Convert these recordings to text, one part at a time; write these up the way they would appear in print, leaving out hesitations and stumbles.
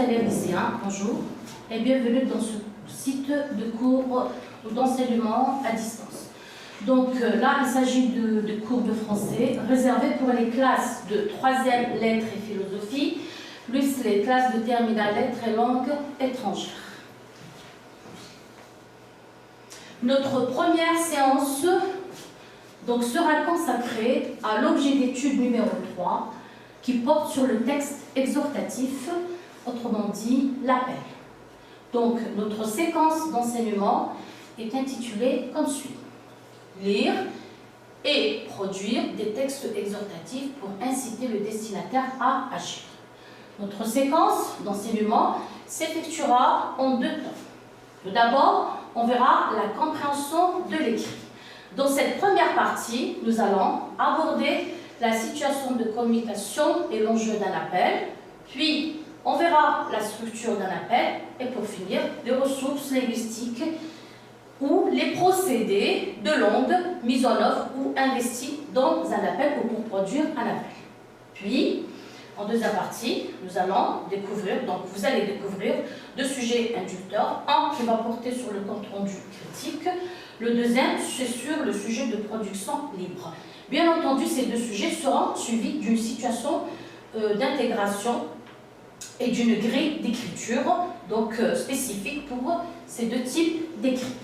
élèves lycéens, bonjour et bienvenue dans ce site de cours d'enseignement à distance. Donc là, il s'agit de cours de français réservés pour les classes de 3e lettres et philosophie, plus les classes de terminale lettres et langues étrangères. Notre première séance donc, sera consacrée à l'objet d'étude numéro 3 qui porte sur le texte exhortatif, autrement dit l'appel. Donc notre séquence d'enseignement est intitulée comme suit: lire et produire des textes exhortatifs pour inciter le destinataire à agir. Notre séquence d'enseignement s'effectuera en 2 temps. Tout d'abord, on verra la compréhension de l'écrit. Dans cette première partie, nous allons aborder la situation de communication et l'enjeu d'un appel, puis on verra la structure d'un appel et pour finir, les ressources linguistiques ou les procédés de langue mis en œuvre ou investis dans un appel ou pour produire un appel. Puis, en deuxième partie, nous allons découvrir, donc vous allez découvrir 2 sujets inducteurs, un qui va porter sur le compte rendu critique, le deuxième c'est sur le sujet de production libre. Bien entendu, ces 2 sujets seront suivis d'une situation d'intégration et d'une grille d'écriture, donc spécifique pour ces 2 types d'écrits.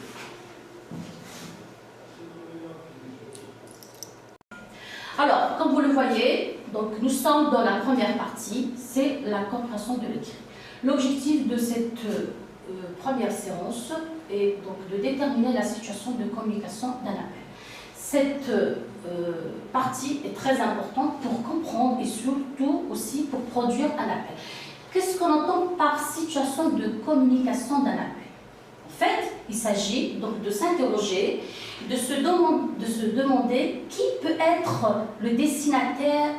Alors, comme vous le voyez, donc, nous sommes dans la première partie, c'est la compréhension de l'écrit. L'objectif de cette première séance est donc de déterminer la situation de communication d'un appel. Cette partie est très importante pour comprendre et surtout aussi pour produire un appel. Qu'est-ce qu'on entend par situation de communication d'un appel? En fait, il s'agit donc de s'interroger, de se demander qui peut être le destinateur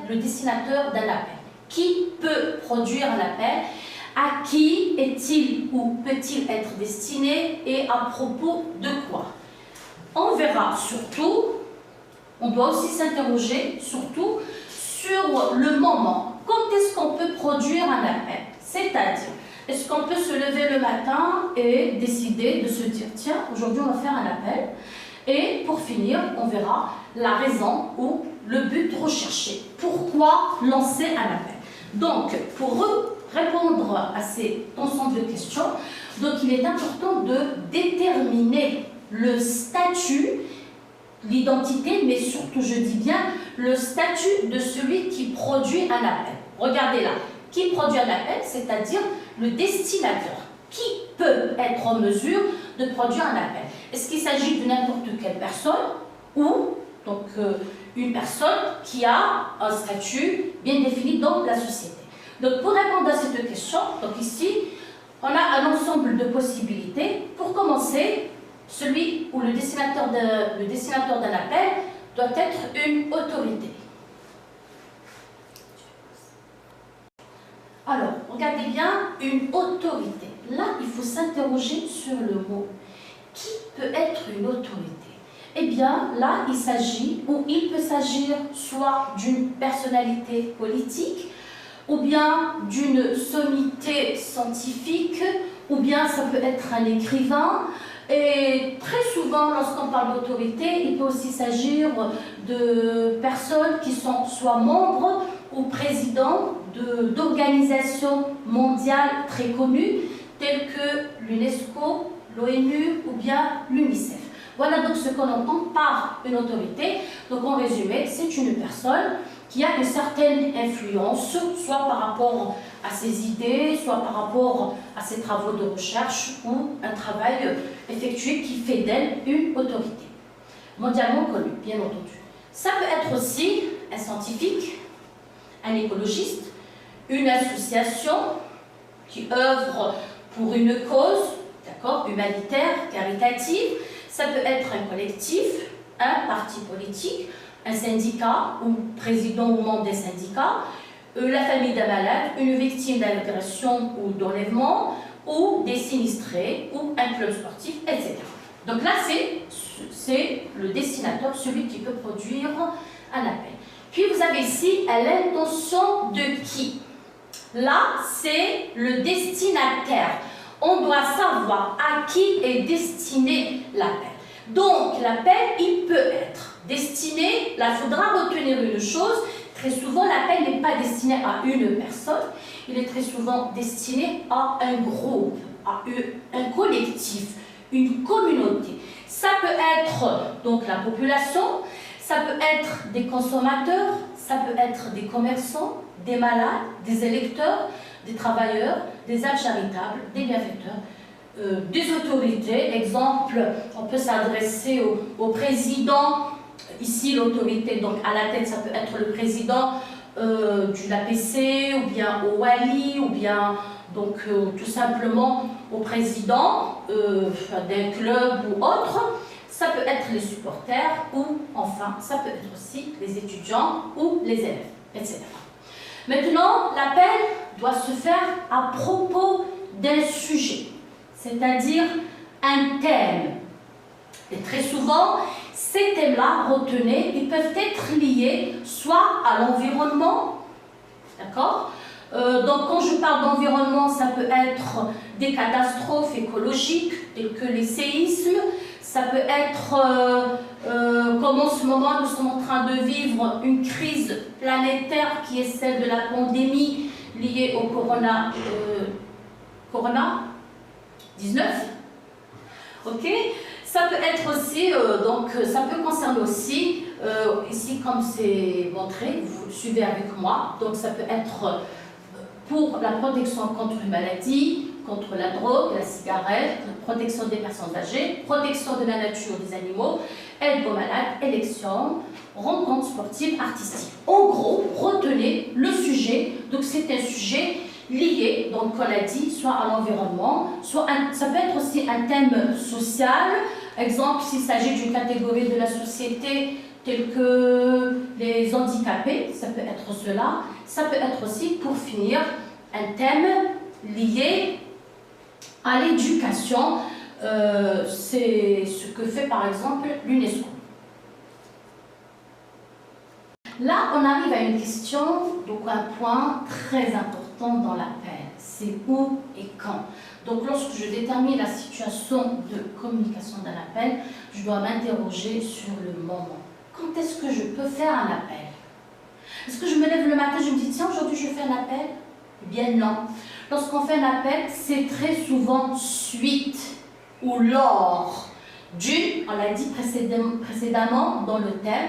d'un appel, qui peut produire un appel, à qui est-il ou peut-il être destiné et à propos de quoi. On verra surtout, on doit aussi s'interroger surtout sur le moment. Quand est-ce qu'on peut produire un appel? C'est-à-dire, est-ce qu'on peut se lever le matin et décider de se dire « Tiens, aujourd'hui on va faire un appel » et pour finir, on verra la raison ou le but recherché. Pourquoi lancer un appel? Donc, pour répondre à cet ensemble de questions, donc il est important de déterminer le statut, l'identité, mais surtout, je dis bien, le statut de celui qui produit un appel. Regardez là, qui produit un appel, c'est-à-dire le destinateur. Qui peut être en mesure de produire un appel? Est-ce qu'il s'agit de n'importe quelle personne ou donc, une personne qui a un statut bien défini dans la société? Donc, pour répondre à cette question, donc ici, on a un ensemble de possibilités. Pour commencer, celui ou le destinateur d'un appel doit être une autorité. Alors, regardez bien, une autorité. Là, il faut s'interroger sur le mot. Qui peut être une autorité? Eh bien, là, il s'agit, ou il peut s'agir soit d'une personnalité politique, ou bien d'une sommité scientifique, ou bien ça peut être un écrivain. Et très souvent, lorsqu'on parle d'autorité, il peut aussi s'agir de personnes qui sont soit membres ou présidents d'organisations mondiales très connues, telles que l'UNESCO, l'ONU ou bien l'UNICEF. Voilà donc ce qu'on entend par une autorité. Donc en résumé, c'est une personne qui a une certaine influence, soit par rapport à ses idées, soit par rapport à ses travaux de recherche ou un travail effectué qui fait d'elle une autorité, mondialement connue, bien entendu. Ça peut être aussi un scientifique, un écologiste, une association qui œuvre pour une cause, d'accord, humanitaire, caritative. Ça peut être un collectif, un parti politique, un syndicat ou président ou membre des syndicats, la famille d'un malade, une victime d'agression ou d'enlèvement, ou des sinistrés, ou un club sportif, etc. Donc là, c'est le destinateur, celui qui peut produire un appel. Puis vous avez ici l'intention de qui? Là, c'est le destinataire. On doit savoir à qui est destiné l'appel. Donc, l'appel, il peut être destiné, là, il faudra retenir une chose, très souvent, l'appel n'est pas destiné à une personne, il est très souvent destiné à un groupe, à un collectif, une communauté. Ça peut être donc la population, ça peut être des consommateurs, ça peut être des commerçants, des malades, des électeurs, des travailleurs, des âmes charitables, des bienfaiteurs, des autorités. Exemple, on peut s'adresser au président, ici l'autorité, donc à la tête, ça peut être le président du l'APC, ou bien au Wali, ou bien donc tout simplement au président d'un club ou autre. Ça peut être les supporters, ou enfin, ça peut être aussi les étudiants ou les élèves, etc. Maintenant, l'appel doit se faire à propos d'un sujet, c'est-à-dire un thème. Et très souvent, ces thèmes-là, retenez, ils peuvent être liés soit à l'environnement, d'accord? Donc, quand je parle d'environnement, ça peut être des catastrophes écologiques, telles que les séismes, ça peut être, comme en ce moment, nous sommes en train de vivre une crise planétaire qui est celle de la pandémie liée au Corona-19. Ok? Ça peut être aussi, donc ça peut concerner aussi, ici comme c'est montré, vous le suivez avec moi, donc ça peut être pour la protection contre une maladie, contre la drogue, la cigarette, protection des personnes âgées, protection de la nature des animaux, aide aux malades, élections, rencontres sportives, artistiques. En gros, retenez le sujet, donc c'est un sujet lié, donc on l'a dit, soit à l'environnement, soit ça peut être aussi un thème social. Exemple, s'il s'agit d'une catégorie de la société telle que les handicapés, ça peut être cela. Ça peut être aussi, pour finir, un thème lié à l'éducation. C'est ce que fait par exemple l'UNESCO. Là, on arrive à une question, donc un point très important dans l'appel. C'est où et quand. Donc, lorsque je détermine la situation de communication d'un appel, je dois m'interroger sur le moment. Quand est-ce que je peux faire un appel? Est-ce que je me lève le matin, je me dis, tiens, aujourd'hui je fais un appel? Eh bien non. Lorsqu'on fait un appel, c'est très souvent suite ou lors d'une, on l'a dit précédemment dans le thème,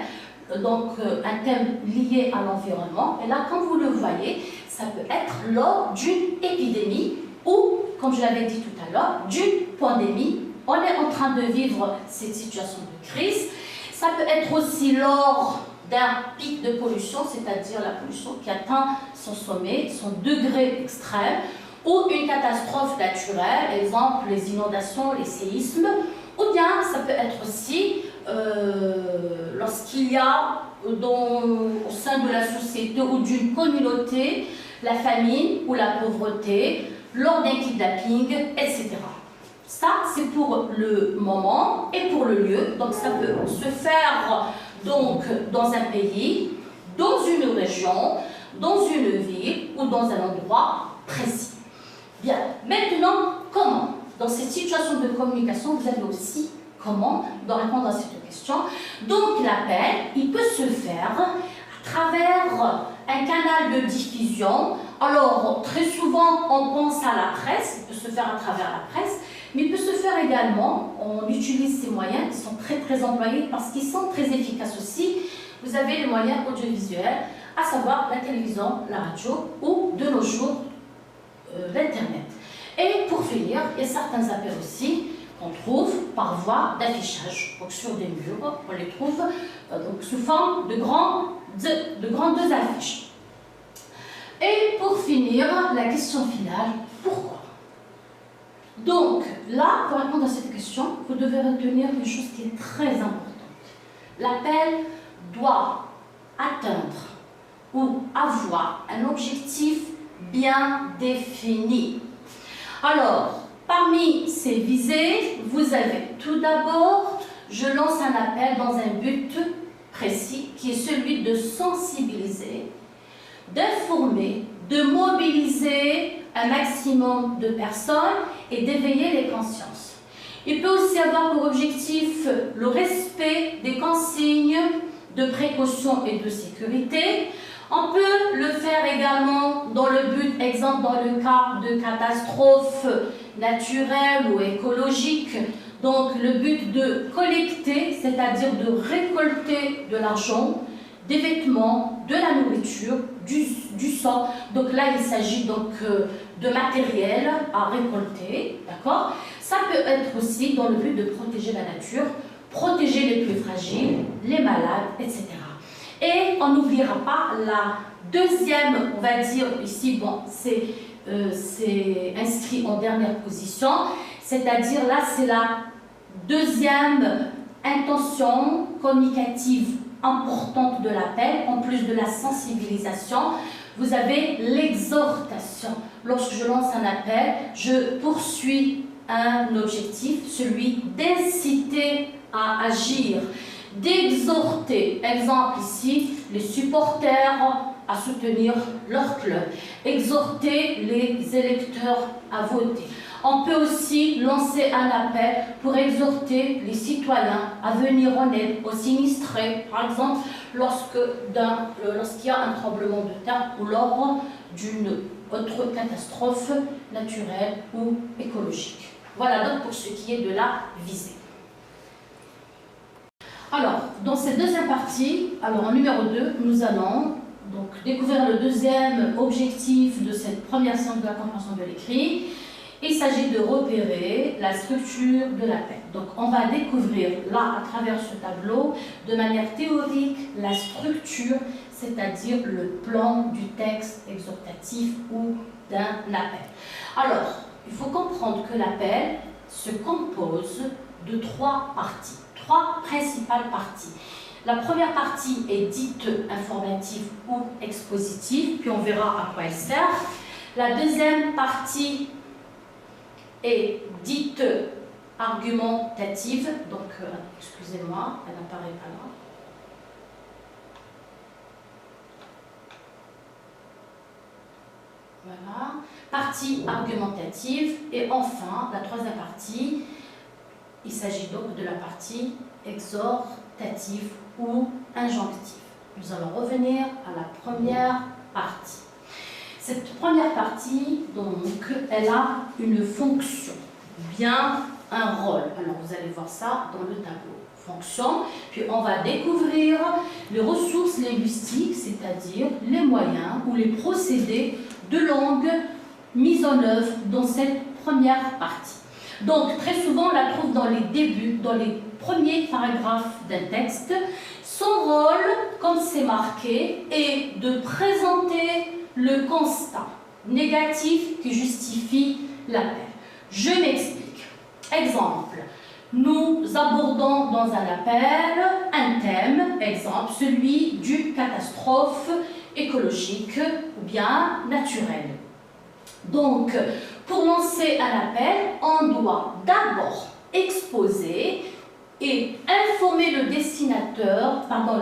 donc un thème lié à l'environnement. Et là, comme vous le voyez, ça peut être lors d'une épidémie ou, comme je l'avais dit tout à l'heure, d'une pandémie. On est en train de vivre cette situation de crise. Ça peut être aussi lors d'un pic de pollution, c'est-à-dire la pollution qui atteint son sommet, son degré extrême, ou une catastrophe naturelle, exemple les inondations, les séismes, ou bien ça peut être aussi lorsqu'il y a au sein de la société ou d'une communauté la famine ou la pauvreté, lors d'un kidnapping, etc. Ça, c'est pour le moment et pour le lieu. Donc, ça peut se faire donc, dans un pays, dans une région, dans une ville ou dans un endroit précis. Bien, maintenant, comment? Dans cette situation de communication, vous avez aussi comment doit répondre à cette question. Donc, l'appel, il peut se faire à travers un canal de diffusion. Alors, très souvent, on pense à la presse, il peut se faire à travers la presse, mais il peut se faire également, on utilise ces moyens qui sont très employés parce qu'ils sont très efficaces aussi. Vous avez les moyens audiovisuels, à savoir la télévision, la radio ou de nos jours l'Internet. Et pour finir, il y a certains appels aussi qu'on trouve par voie d'affichage. Donc sur des murs, on les trouve donc sous forme de grandes affiches. Et pour finir, la question finale, pourquoi? Donc là, pour répondre à cette question, vous devez retenir une chose qui est très importante. L'appel doit atteindre ou avoir un objectif bien défini. Alors, parmi ces visées, vous avez tout d'abord, je lance un appel dans un but précis qui est celui de sensibiliser d'informer, de mobiliser un maximum de personnes et d'éveiller les consciences. Il peut aussi avoir pour objectif le respect des consignes de précaution et de sécurité. On peut le faire également dans le but, exemple dans le cas de catastrophes naturelles ou écologiques, donc le but de collecter, c'est-à-dire de récolter de l'argent, des vêtements, de la nourriture, du sang. Donc là, il s'agit donc de matériel à récolter, d'accord? Ça peut être aussi dans le but de protéger la nature, protéger les plus fragiles, les malades, etc. Et on n'oubliera pas la deuxième, on va dire ici, bon, c'est inscrit en dernière position, c'est-à-dire là, c'est la deuxième intention communicative importante de l'appel, en plus de la sensibilisation. Vous avez l'exhortation. Lorsque je lance un appel, je poursuis un objectif, celui d'inciter à agir, d'exhorter, exemple ici, les supporters à soutenir leur club, exhorter les électeurs à voter. On peut aussi lancer un appel pour exhorter les citoyens à venir en aide aux sinistrés, par exemple lorsqu'il y a un tremblement de terre ou lors d'une autre catastrophe naturelle ou écologique. Voilà donc pour ce qui est de la visée. Alors, dans cette deuxième partie, alors en numéro 2, nous allons donc découvrir le deuxième objectif de cette première séance de la compréhension de l'écrit. Il s'agit de repérer la structure de l'appel. Donc, on va découvrir là, à travers ce tableau, de manière théorique, la structure, c'est-à-dire le plan du texte exhortatif ou d'un appel. Alors, il faut comprendre que l'appel se compose de 3 parties, 3 principales parties. La première partie est dite informative ou expositive, puis on verra à quoi elle sert. La deuxième partie est dite argumentative, donc excusez-moi, elle n'apparaît pas là. Voilà, partie argumentative, et enfin la troisième partie, il s'agit donc de la partie exhortative ou injonctive. Nous allons revenir à la première partie. Cette première partie, donc, elle a une fonction, bien un rôle. Alors, vous allez voir ça dans le tableau. Fonction, puis on va découvrir les ressources linguistiques, c'est-à-dire les moyens ou les procédés de langue mis en œuvre dans cette première partie. Donc, très souvent, on la trouve dans les débuts, dans les premiers paragraphes d'un texte. Son rôle, comme c'est marqué, est de présenter le constat négatif qui justifie l'appel. Je m'explique. Exemple, nous abordons dans un appel un thème, exemple, celui d'une catastrophe écologique ou bien naturelle. Donc, pour lancer un appel, on doit d'abord exposer et informer le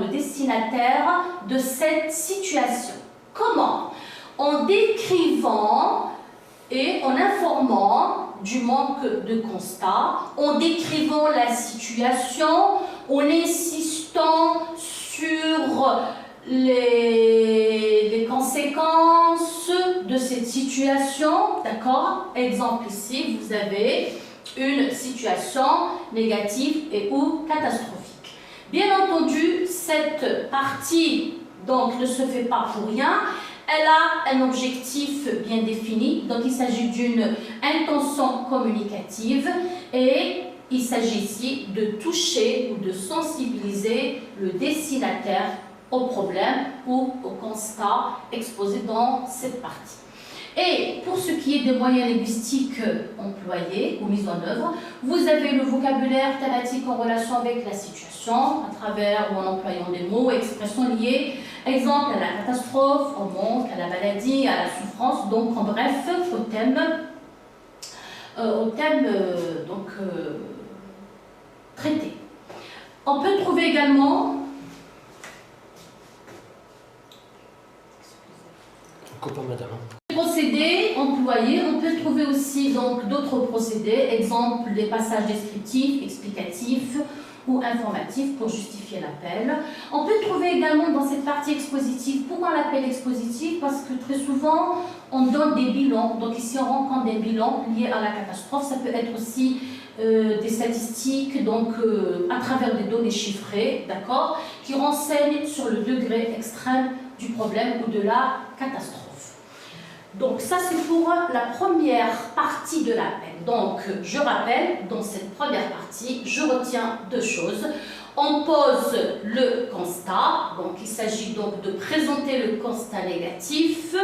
destinataire de cette situation. Comment? En décrivant et en informant du manque de constat, en décrivant la situation, en insistant sur les conséquences de cette situation, d'accord? Exemple ici, vous avez une situation négative et ou catastrophique. Bien entendu, cette partie donc ne se fait pas pour rien. Elle a un objectif bien défini, donc il s'agit d'une intention communicative et il s'agit ici de toucher ou de sensibiliser le destinataire au problème ou au constat exposé dans cette partie. Et pour ce qui est des moyens linguistiques employés ou mis en œuvre, vous avez le vocabulaire thématique en relation avec la situation, à travers ou en employant des mots, expressions liées, exemple à la catastrophe, au manque, à la maladie, à la souffrance, donc en bref, au thème traité. On peut trouver également Copain, madame. Procédés employés, on peut trouver aussi donc d'autres procédés, exemple des passages descriptifs, explicatifs ou informatifs pour justifier l'appel. On peut trouver également dans cette partie expositive, pourquoi l'appel expositif? Parce que très souvent on donne des bilans, donc ici on rencontre des bilans liés à la catastrophe, ça peut être aussi des statistiques, donc à travers des données chiffrées, d'accord, qui renseignent sur le degré extrême du problème ou de la catastrophe. Donc ça c'est pour la première partie de l'appel. Donc je rappelle, dans cette première partie, je retiens deux choses. On pose le constat, donc il s'agit donc de présenter le constat négatif.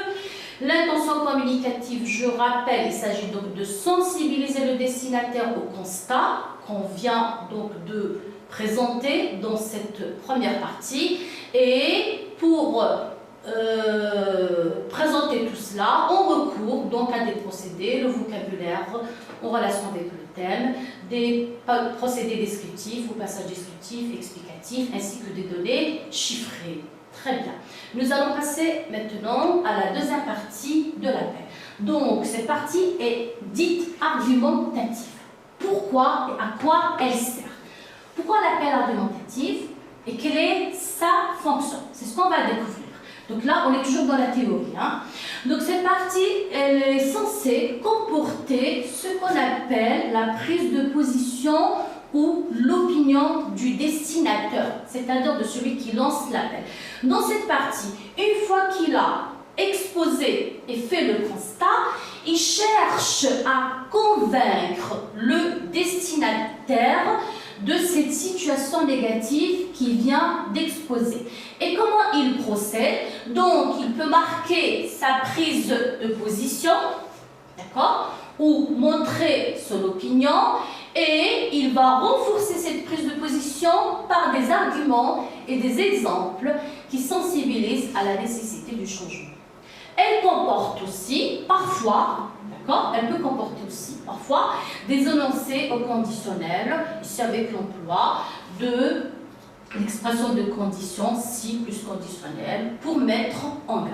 L'intention communicative, je rappelle, il s'agit donc de sensibiliser le destinataire au constat qu'on vient donc de présenter dans cette première partie. Et pour présenter tout cela, on recourt donc à des procédés, le vocabulaire en relation avec le thème, des procédés descriptifs ou passages descriptifs, explicatifs, ainsi que des données chiffrées. Très bien. Nous allons passer maintenant à la deuxième partie de l'appel. Donc, cette partie est dite argumentative. Pourquoi et à quoi elle sert? Pourquoi l'appel argumentatif et quelle est sa fonction? C'est ce qu'on va découvrir. Donc là, on est toujours dans la théorie. Donc cette partie, elle est censée comporter ce qu'on appelle la prise de position ou l'opinion du destinataire, c'est-à-dire de celui qui lance l'appel. Dans cette partie, une fois qu'il a exposé et fait le constat, il cherche à convaincre le destinataire de cette situation négative qu'il vient d'exposer. Et comment il procède? Donc, il peut marquer sa prise de position, d'accord, ou montrer son opinion, et il va renforcer cette prise de position par des arguments et des exemples qui sensibilisent à la nécessité du changement. Elle comporte aussi, parfois, elle peut comporter aussi, parfois, des énoncés au conditionnel, ici avec l'emploi de l'expression de conditions, si plus conditionnelle, pour mettre en garde.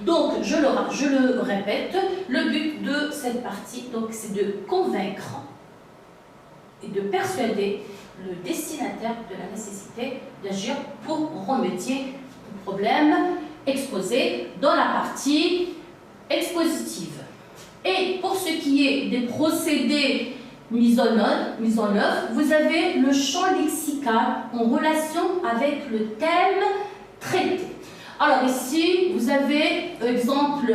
Donc, je le répète, le but de cette partie, c'est de convaincre et de persuader le destinataire de la nécessité d'agir pour remédier au problème exposé dans la partie expositive. Et pour ce qui est des procédés mis en œuvre, vous avez le champ lexical en relation avec le thème traité. Alors ici, vous avez, exemple,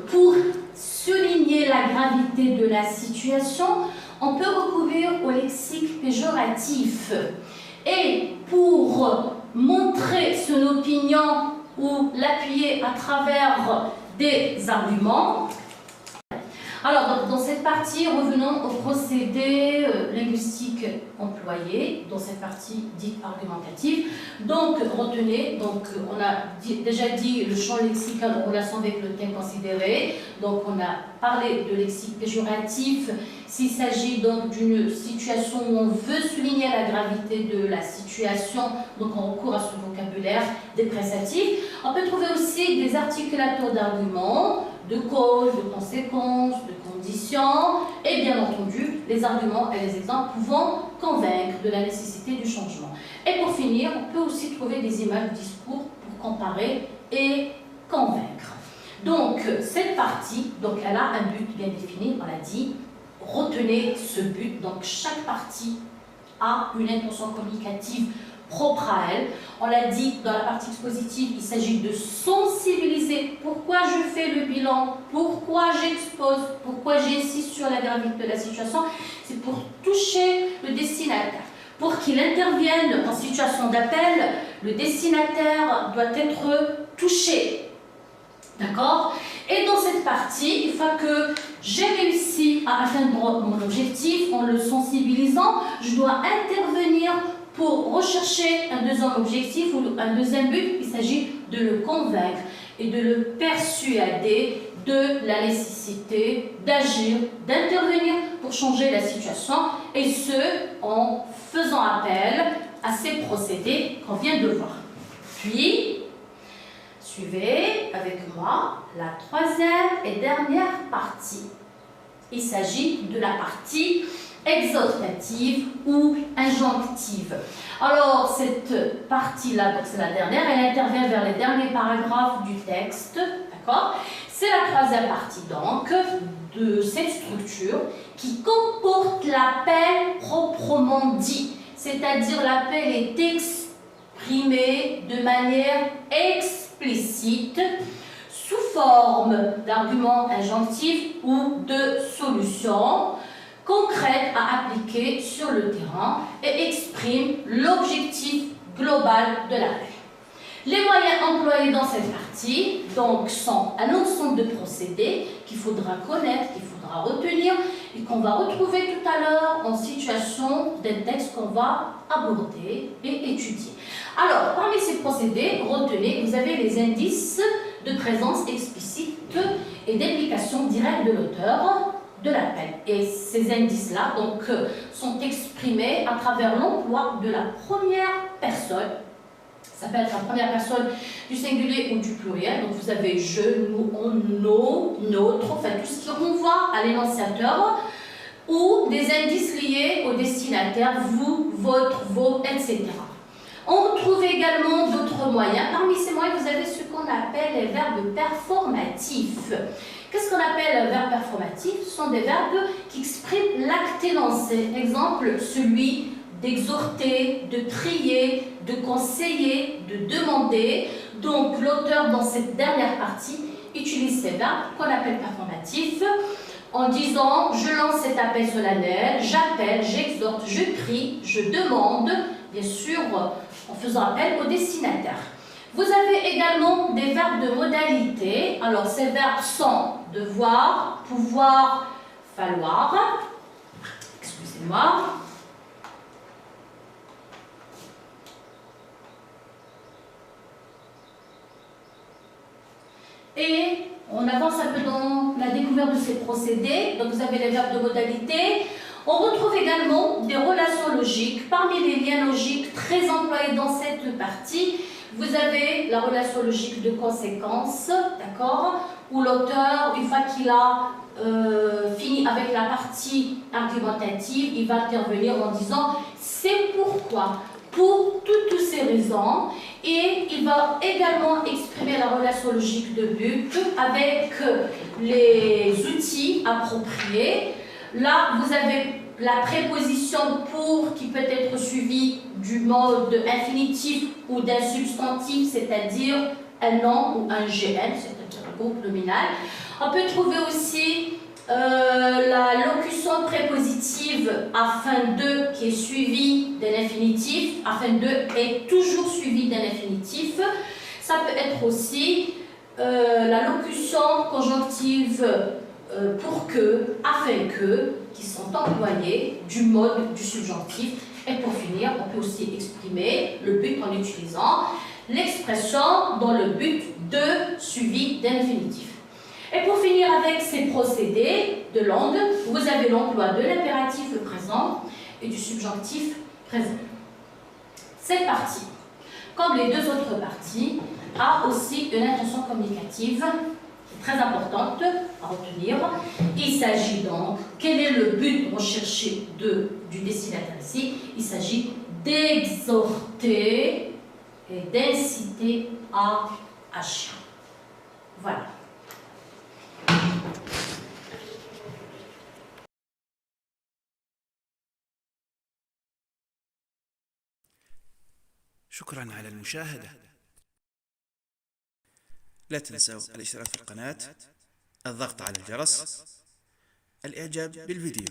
pour souligner la gravité de la situation, on peut recourir au lexique péjoratif. Et pour montrer son opinion ou l'appuyer à travers des arguments. Alors, dans cette partie, revenons au procédé linguistique employé, dans cette partie dite argumentative. Donc, retenez, on a déjà dit le champ lexical en relation avec le thème considéré. Donc, on a parlé de lexique péjoratif. S'il s'agit donc d'une situation où on veut souligner la gravité de la situation, donc on recourt à ce vocabulaire dépréciatif. On peut trouver aussi des articulateurs d'arguments, de causes, de conséquences, de conditions, et bien entendu, les arguments et les exemples pouvant convaincre de la nécessité du changement. Et pour finir, on peut aussi trouver des images de discours pour comparer et convaincre. Donc, cette partie, elle a un but bien défini, on l'a dit. Retenez ce but, donc chaque partie a une intention communicative propre à elle. On l'a dit dans la partie expositive, il s'agit de sensibiliser. Pourquoi je fais le bilan? Pourquoi j'expose? Pourquoi j'insiste sur la gravité de la situation? C'est pour toucher le destinataire. Pour qu'il intervienne en situation d'appel, le destinataire doit être touché. D'accord? Et dans cette partie, une fois que j'ai réussi à atteindre mon objectif en le sensibilisant, je dois intervenir pour rechercher un deuxième objectif ou un deuxième but. Il s'agit de le convaincre et de le persuader de la nécessité d'agir, d'intervenir pour changer la situation, et ce, en faisant appel à ces procédés qu'on vient de voir. Puis, suivez. avec moi la troisième et dernière partie. Il s'agit de la partie exhortative ou injonctive. Alors, cette partie-là, donc c'est la dernière, elle intervient vers les derniers paragraphes du texte, d'accord? C'est la troisième partie, donc, de cette structure qui comporte l'appel proprement dit, c'est-à-dire l'appel est exprimé de manière explicite sous forme d'arguments injonctifs ou de solutions concrètes à appliquer sur le terrain et exprime l'objectif global de l'appel. Les moyens employés dans cette partie donc, sont un ensemble de procédés qu'il faudra connaître, qu'il faudra retenir et qu'on va retrouver tout à l'heure en situation d'un texte qu'on va aborder et étudier. Alors, parmi ces procédés, retenez, vous avez les indices de présence explicite et d'implication directe de l'auteur de l'appel. Et ces indices-là donc, sont exprimés à travers l'emploi de la première personne. Ça peut être la première personne du singulier ou du pluriel. Donc vous avez je, nous, on, nos, notre, enfin tout ce qui renvoie à l'énonciateur ou des indices liés au destinataire, vous, votre, vos, etc. On retrouve également d'autres moyens. Parmi ces moyens, vous avez ce qu'on appelle les verbes performatifs. Qu'est-ce qu'on appelle verbes performatifs? Ce sont des verbes qui expriment l'acte énoncé. Exemple, celui d'exhorter, de prier, de conseiller, de demander. Donc, l'auteur, dans cette dernière partie, utilise ces verbes qu'on appelle performatifs en disant « je lance cet appel solennel, j'appelle, j'exhorte, je prie, je demande », bien sûr, en faisant appel au destinataire. Vous avez également des verbes de modalité. Alors, ces verbes sont devoir, pouvoir, falloir. Excusez-moi. Et on avance un peu dans la découverte de ces procédés. Donc, vous avez les verbes de modalité. On retrouve également des relations logiques. Parmi les liens logiques très employés dans cette partie, vous avez la relation logique de conséquence, d'accord, où l'auteur, une fois qu'il a fini avec la partie argumentative, il va intervenir en disant « c'est pourquoi ». Pour toutes ces raisons, et il va également exprimer la relation logique de but avec les outils appropriés. Là, vous avez la préposition pour qui peut être suivie du mode infinitif ou d'un substantif, c'est-à-dire un nom ou un GN, c'est-à-dire un groupe nominal. On peut trouver aussi la locution prépositive afin de qui est suivie d'un infinitif, afin de est toujours suivie d'un infinitif. Ça peut être aussi la locution conjonctive pour que, afin que, qui sont employées du mode du subjonctif. Et pour finir, on peut aussi exprimer le but en utilisant l'expression dans le but de suivi d'un infinitif. Et pour finir avec ces procédés de langue, vous avez l'emploi de l'impératif présent et du subjonctif présent. Cette partie, comme les deux autres parties, a aussi une intention communicative très importante à retenir. Il s'agit donc, quel est le but recherché du destinataire ici? Il s'agit d'exhorter et d'inciter à agir. Voilà. شكرا على المشاهدة. لا تنسوا الاشتراك في القناة، الضغط على الجرس، الإعجاب بالفيديو.